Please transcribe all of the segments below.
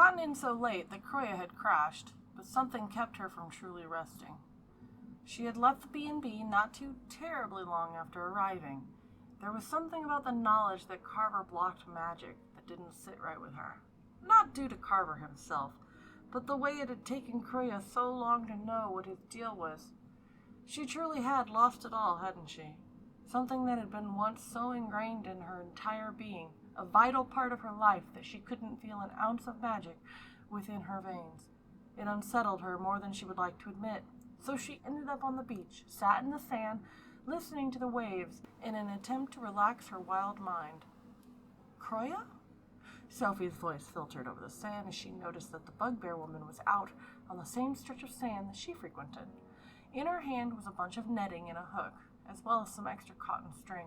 gotten in so late that Croya had crashed, but something kept her from truly resting. She had left the B&B not too terribly long after arriving. There was something about the knowledge that Carver blocked magic that didn't sit right with her. Not due to Carver himself, but the way it had taken Croya so long to know what his deal was. She truly had lost it all, hadn't she? Something that had been once so ingrained in her entire being, a vital part of her life that she couldn't feel an ounce of magic within her veins. It unsettled her more than she would like to admit. So she ended up on the beach, sat in the sand, listening to the waves in an attempt to relax her wild mind. Croya? Sophie's voice filtered over the sand as she noticed that the bugbear woman was out on the same stretch of sand that she frequented. In her hand was a bunch of netting and a hook, as well as some extra cotton string.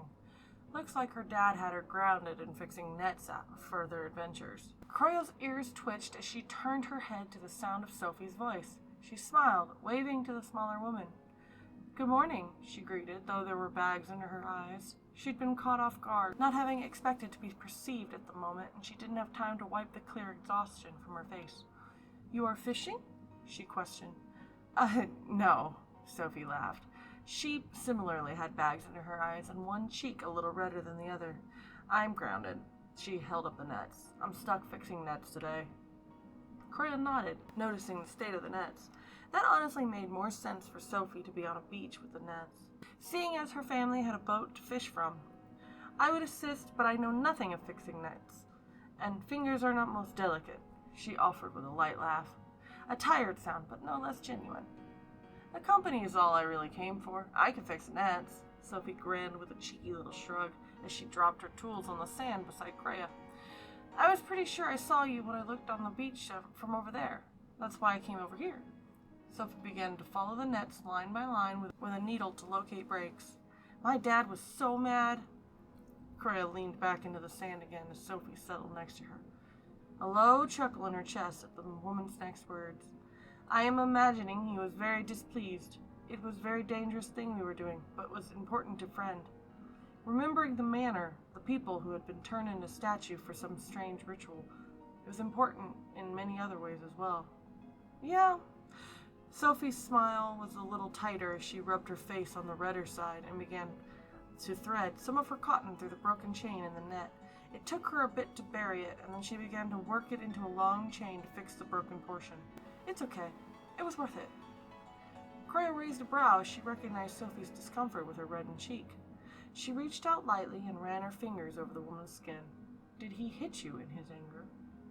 Looks like her dad had her grounded and fixing nets out for further adventures. Croya's ears twitched as she turned her head to the sound of Sophie's voice. She smiled, waving to the smaller woman. "Good morning," she greeted, though there were bags under her eyes. She'd been caught off guard, not having expected to be perceived at the moment, and she didn't have time to wipe the clear exhaustion from her face. "You are fishing?" she questioned. No," Sophie laughed. She similarly had bags under her eyes and one cheek a little redder than the other. "I'm grounded." She held up the nets. "I'm stuck fixing nets today." Croya nodded, noticing the state of the nets. That honestly made more sense for Sophie to be on a beach with the nets, seeing as her family had a boat to fish from. "I would assist, but I know nothing of fixing nets, and fingers are not most delicate," she offered with a light laugh. A tired sound, but no less genuine. "The company is all I really came for. I can fix nets." Sophie grinned with a cheeky little shrug as she dropped her tools on the sand beside Croya. "I was pretty sure I saw you when I looked on the beach from over there. That's why I came over here." Sophie began to follow the nets line by line with a needle to locate breaks. "My dad was so mad." Croya leaned back into the sand again as Sophie settled next to her. A low chuckle in her chest at the woman's next words. "I am imagining he was very displeased. It was a very dangerous thing we were doing, but was important to friend. Remembering the manor, the people who had been turned into statue for some strange ritual. It was important in many other ways as well." "Yeah." Sophie's smile was a little tighter as she rubbed her face on the redder side and began to thread some of her cotton through the broken chain in the net. It took her a bit to bury it, and then she began to work it into a long chain to fix the broken portion. "It's okay. It was worth it." Croya raised a brow as she recognized Sophie's discomfort with her reddened cheek. She reached out lightly and ran her fingers over the woman's skin. "Did he hit you in his anger?"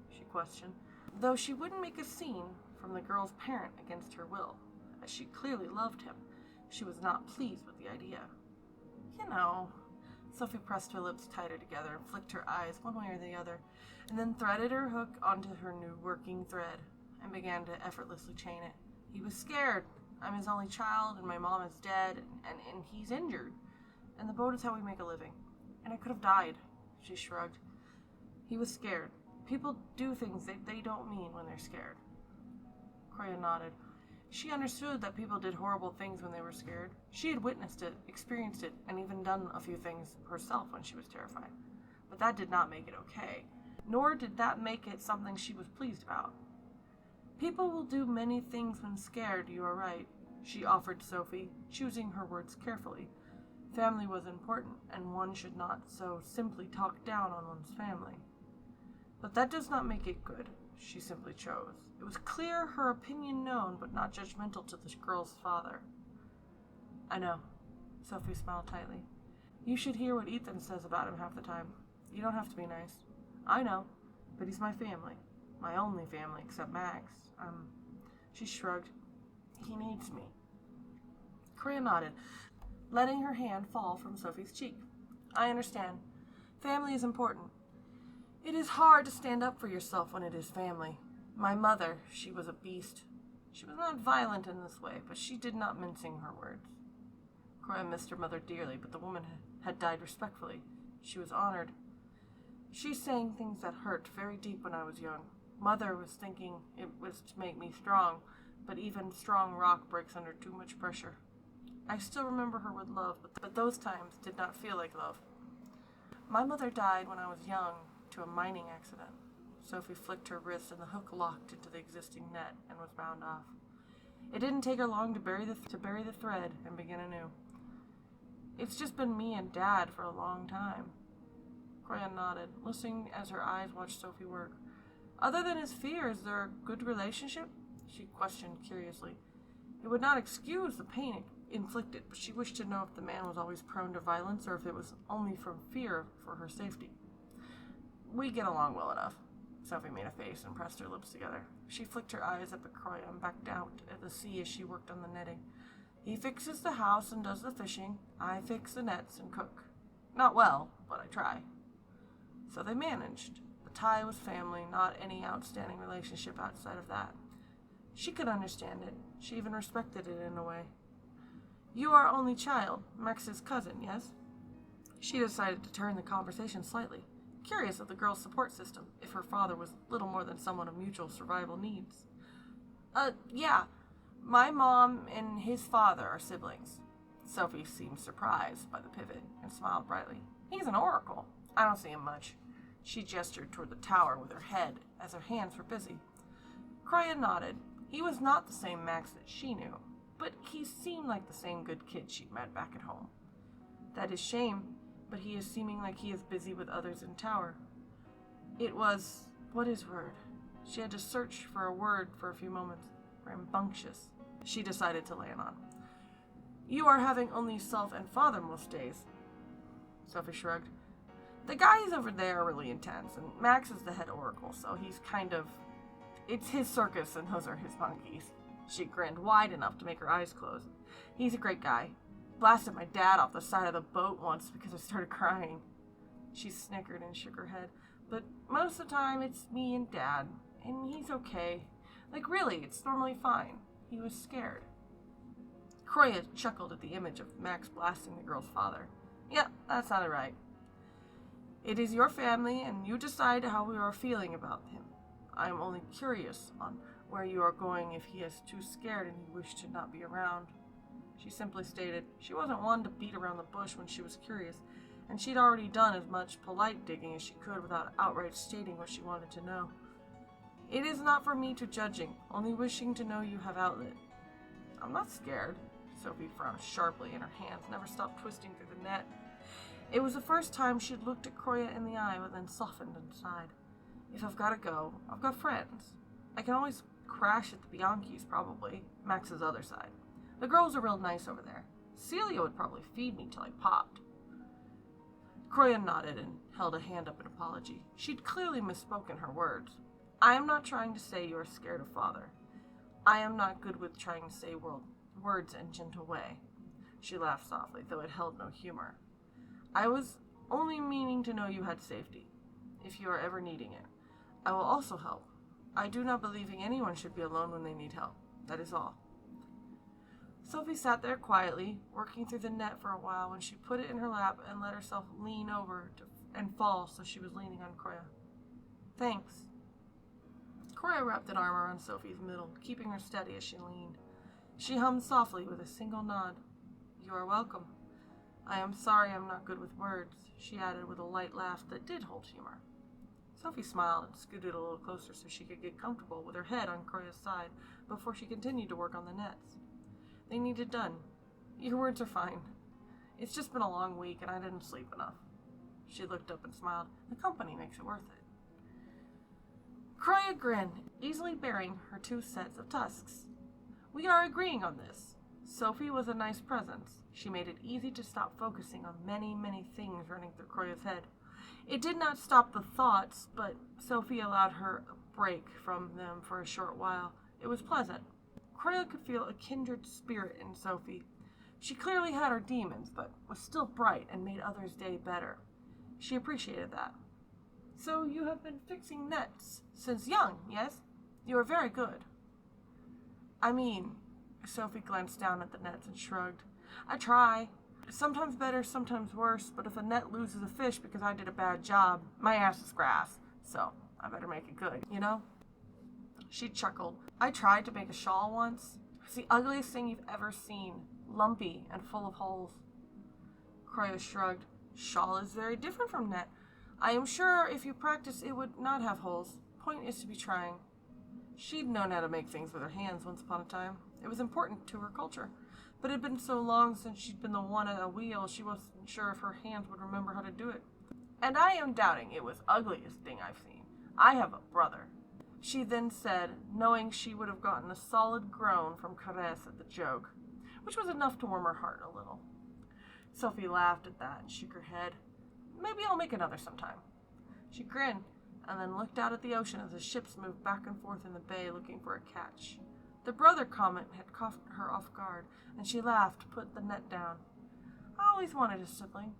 she questioned, though she wouldn't make a scene from the girl's parent against her will, as she clearly loved him. She was not pleased with the idea. "You know." Sophie pressed her lips tighter together and flicked her eyes one way or the other, and then threaded her hook onto her new working thread and began to effortlessly chain it. "He was scared. I'm his only child, and my mom is dead, and he's injured. And the boat is how we make a living. And I could have died." She shrugged. "He was scared. People do things they don't mean when they're scared." Croya nodded. She understood that people did horrible things when they were scared. She had witnessed it, experienced it, and even done a few things herself when she was terrified. But that did not make it okay. Nor did that make it something she was pleased about. "People will do many things when scared, you are right," she offered Sophie, choosing her words carefully. Family was important, and one should not so simply talk down on one's family. "But that does not make it good," she simply chose. It was clear, her opinion known, but not judgmental to the girl's father. "I know." Sophie smiled tightly. "You should hear what Ethan says about him half the time. You don't have to be nice." "I know, but he's my family. My only family, except Max. She shrugged. "He needs me." Croya nodded, letting her hand fall from Sophie's cheek. "I understand. Family is important. It is hard to stand up for yourself when it is family. My mother, she was a beast. She was not violent in this way, but she did not mincing her words." Croya missed her mother dearly, but the woman had died respectfully. She was honored. "She's saying things that hurt very deep when I was young. Mother was thinking it was to make me strong, but even strong rock breaks under too much pressure. I still remember her with love, but those times did not feel like love. My mother died when I was young to a mining accident." Sophie flicked her wrist and the hook locked into the existing net and was bound off. It didn't take her long to bury the thread and begin anew. It's just been me and Dad for a long time. Croya nodded, listening as her eyes watched Sophie work. Other than his fear, is there a good relationship? She questioned curiously. It would not excuse the pain it inflicted, but she wished to know if the man was always prone to violence or if it was only from fear for her safety. We get along well enough. Sophie made a face and pressed her lips together. She flicked her eyes up at Croya and backed out at the sea as she worked on the netting. He fixes the house and does the fishing. I fix the nets and cook. Not well, but I try. So they managed. The tie was family, not any outstanding relationship outside of that. She could understand it. She even respected it in a way. You are only child, Max's cousin, yes? She decided to turn the conversation slightly, curious of the girl's support system, if her father was little more than someone of mutual survival needs. Yeah. My mom and his father are siblings. Sophie seemed surprised by the pivot and smiled brightly. He's an oracle. I don't see him much. She gestured toward the tower with her head as her hands were busy. Croya nodded. He was not the same Max that she knew, but he seemed like the same good kid she'd met back at home. That is shame, but he is seeming like he is busy with others in tower. It was, what is word? She had to search for a word for a few moments. Rambunctious. She decided to land on. You are having only self and father most days. Sophie shrugged. The guys over there are really intense, and Max is the head oracle, so he's kind of... It's his circus, and those are his monkeys. She grinned wide enough to make her eyes close. He's a great guy. Blasted my dad off the side of the boat once because I started crying. She snickered and shook her head. But most of the time, it's me and Dad, and he's okay. Like, really, it's normally fine. He was scared. Croya chuckled at the image of Max blasting the girl's father. Yeah, that sounded right. It is your family, and you decide how we are feeling about him. I am only curious on where you are going if he is too scared and you wish to not be around. She simply stated she wasn't one to beat around the bush when she was curious, and she'd already done as much polite digging as she could without outright stating what she wanted to know. It is not for me to judging, only wishing to know you have outlet. I'm not scared. Sophie frowned sharply, and her hands never stopped twisting through the net. It was the first time she'd looked at Croya in the eye, but then softened and sighed. If I've got to go, I've got friends. I can always crash at the Bianchis, probably. Max's other side. The girls are real nice over there. Celia would probably feed me till I popped. Croya nodded and held a hand up in apology. She'd clearly misspoken her words. I am not trying to say you are scared of father. I am not good with trying to say words in a gentle way. She laughed softly, though it held no humor. I was only meaning to know you had safety, if you are ever needing it. I will also help. I do not believe anyone should be alone when they need help. That is all. Sophie sat there quietly, working through the net for a while when she put it in her lap and let herself lean over and fall so she was leaning on Croya. Thanks. Croya wrapped an arm around Sophie's middle, keeping her steady as she leaned. She hummed softly with a single nod. You are welcome. I am sorry I'm not good with words, she added with a light laugh that did hold humor. Sophie smiled and scooted a little closer so she could get comfortable with her head on Croya's side before she continued to work on the nets. They needed done. Your words are fine. It's just been a long week and I didn't sleep enough. She looked up and smiled. The company makes it worth it. Croya grinned, easily bearing her 2 sets of tusks. We are agreeing on this. Sophie was a nice presence. She made it easy to stop focusing on many, many things running through Croya's head. It did not stop the thoughts, but Sophie allowed her a break from them for a short while. It was pleasant. Croya could feel a kindred spirit in Sophie. She clearly had her demons, but was still bright and made others' day better. She appreciated that. So you have been fixing nets since young, yes? You are very good. I mean, Sophie glanced down at the nets and shrugged. I try. Sometimes better, sometimes worse, but if a net loses a fish because I did a bad job, my ass is grass, so I better make it good, you know? She chuckled. I tried to make a shawl once. It's the ugliest thing you've ever seen. Lumpy and full of holes. Croya shrugged. Shawl is very different from net. I am sure if you practice it would not have holes. point is to be trying. She'd known how to make things with her hands once upon a time. It was important to her culture. But it had been so long since she'd been the one at a wheel, she wasn't sure if her hands would remember how to do it. And I am doubting it was the ugliest thing I've seen. I have a brother. She then said, knowing she would have gotten a solid groan from Caresse at the joke, which was enough to warm her heart a little. Sophie laughed at that and shook her head. Maybe I'll make another sometime. She grinned and then looked out at the ocean as the ships moved back and forth in the bay looking for a catch. The brother comment had caught her off guard, and she laughed, put the net down. I always wanted a sibling,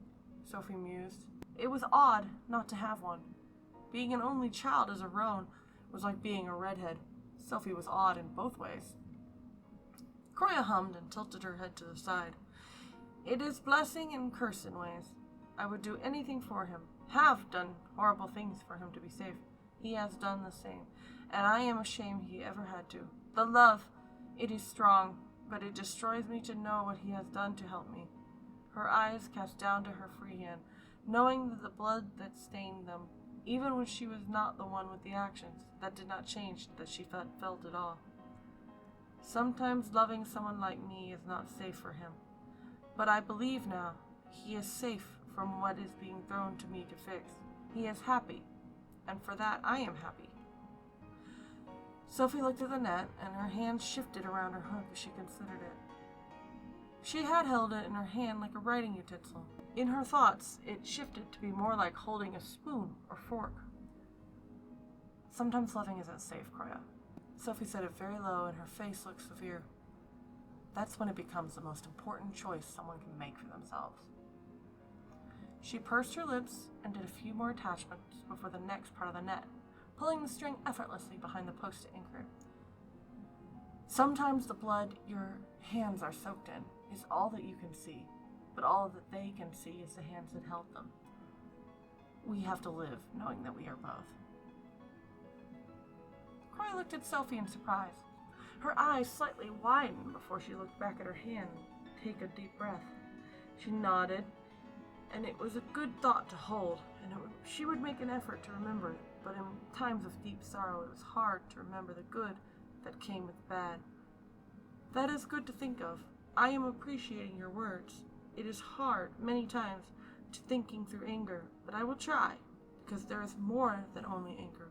Sophie mused. It was odd not to have one. Being an only child as a roan was like being a redhead. Sophie was odd in both ways. Croya hummed and tilted her head to the side. It is blessing and curse in ways. I would do anything for him, have done horrible things for him to be safe. He has done the same, and I am ashamed he ever had to. The love, it is strong, but it destroys me to know what he has done to help me. Her eyes cast down to her free hand, knowing that the blood that stained them, even when she was not the one with the actions, that did not change that she felt it all. Sometimes loving someone like me is not safe for him, but I believe now he is safe from what is being thrown to me to fix. He is happy, and for that I am happy. Sophie looked at the net, and her hand shifted around her hook as she considered it. She had held it in her hand like a writing utensil. In her thoughts, it shifted to be more like holding a spoon or fork. Sometimes loving isn't safe, Croya. Sophie said it very low, and her face looked severe. That's when it becomes the most important choice someone can make for themselves. She pursed her lips and did a few more attachments before the next part of the net, pulling the string effortlessly behind the post to anchor it. Sometimes the blood your hands are soaked in is all that you can see, but all that they can see is the hands that held them. We have to live knowing that we are both. Croy looked at Sophie in surprise. Her eyes slightly widened before she looked back at her hand and take a deep breath. She nodded, and it was a good thought to hold, and she would make an effort to remember it, but in times of deep sorrow it was hard to remember the good that came with the bad. That is good to think of. I am appreciating your words. It is hard, many times, to thinking through anger, but I will try, because there is more than only anger.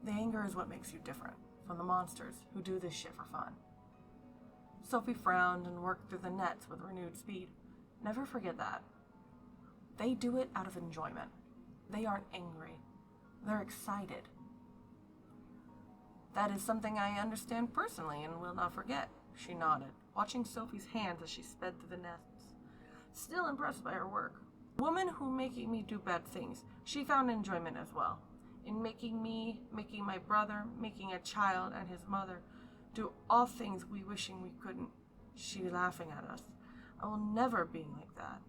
The anger is what makes you different from the monsters who do this shit for fun. Sophie frowned and worked through the nets with renewed speed. Never forget that. They do it out of enjoyment. They aren't angry. They're excited. That is something I understand personally and will not forget, she nodded, watching Sophie's hands as she sped through the nets, still impressed by her work. Woman who making me do bad things, she found enjoyment as well. In making me, making my brother, making a child and his mother, do all things we wishing we couldn't. She laughing at us. I will never be like that.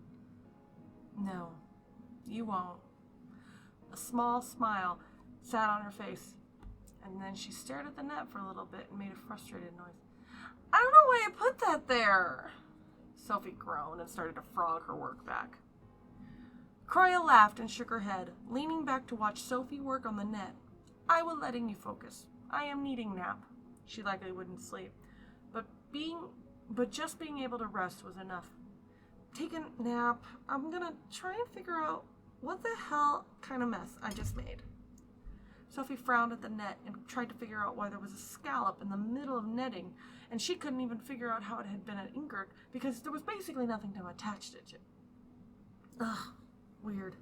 No, you won't. A small smile sat on her face, and then she stared at the net for a little bit and made a frustrated noise. I don't know why you put that there. Sophie groaned and started to frog her work back. Croya laughed and shook her head, leaning back to watch Sophie work on the net. I will letting you focus. I am needing nap. She likely wouldn't sleep, but just being able to rest was enough. Take a nap. I'm gonna try and figure out what the hell kind of mess I just made. Sophie frowned at the net and tried to figure out why there was a scallop in the middle of netting, and she couldn't even figure out how it had been anchored because there was basically nothing to attach it to. Ugh, weird.